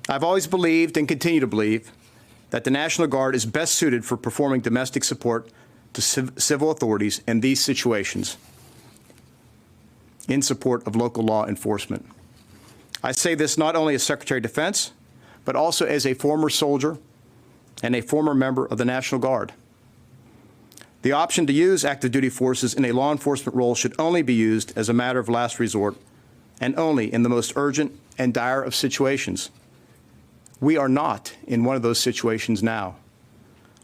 I've always believed and continue to believe that the National Guard is best suited for performing domestic support to civil authorities in these situations in support of local law enforcement. I say this not only as Secretary of Defense, but also as a former soldier and a former member of the National Guard. The option to use active duty forces in a law enforcement role should only be used as a matter of last resort and only in the most urgent and dire of situations. We are not in one of those situations now.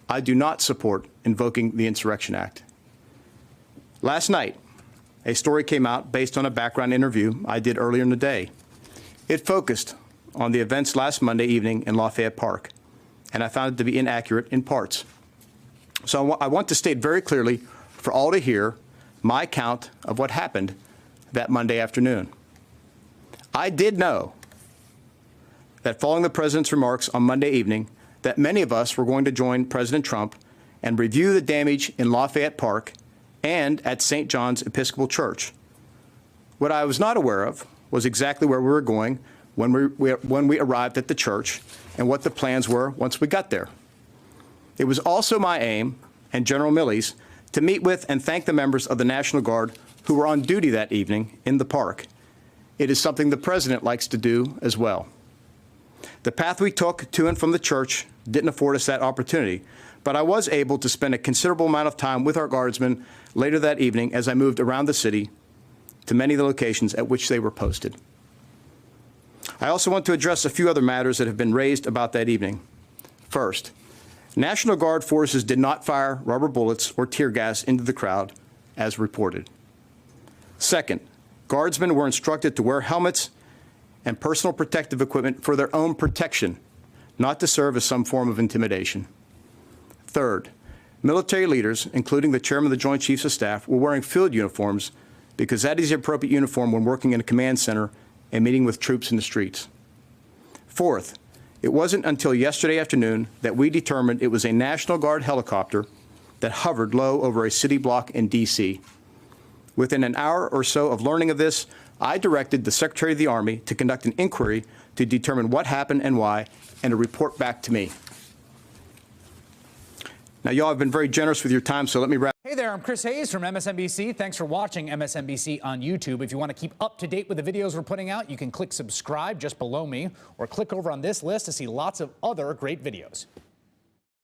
I do not support invoking the Insurrection Act. Last night, a story came out based on a background interview I did earlier in the day. It focused on the events last Monday evening in Lafayette Park, and I found it to be inaccurate in parts. So I want to state very clearly for all to hear my account of what happened that Monday afternoon. I did know that following the President's remarks on Monday evening, that many of us were going to join President Trump and review the damage in Lafayette Park and at St. John's Episcopal Church. What I was not aware of was exactly where we were going when we arrived at the church and what the plans were once we got there. It was also my aim, and General Milley's, to meet with and thank the members of the National Guard who were on duty that evening in the park. It is something the President likes to do as well. The path we took to and from the church didn't afford us that opportunity, but I was able to spend a considerable amount of time with our Guardsmen later that evening as I moved around the city to many of the locations at which they were posted. I also want to address a few other matters that have been raised about that evening. First, National Guard forces did not fire rubber bullets or tear gas into the crowd, as reported. Second, Guardsmen were instructed to wear helmets and personal protective equipment for their own protection, not to serve as some form of intimidation. Third, military leaders, including the Chairman of the Joint Chiefs of Staff, were wearing field uniforms because that is the appropriate uniform when working in a command center and meeting with troops in the streets. Fourth, it wasn't until yesterday afternoon that we determined it was a National Guard helicopter that hovered low over a city block in D.C. Within an hour or so of learning of this, I directed the Secretary of the Army to conduct an inquiry to determine what happened and why, and to report back to me. Now, y'all have been very generous with your time, so let me wrap. Hey there, I'm Chris Hayes from MSNBC. Thanks for watching MSNBC on YouTube. If you want to keep up to date with the videos we're putting out, you can click subscribe just below me, or click over on this list to see lots of other great videos.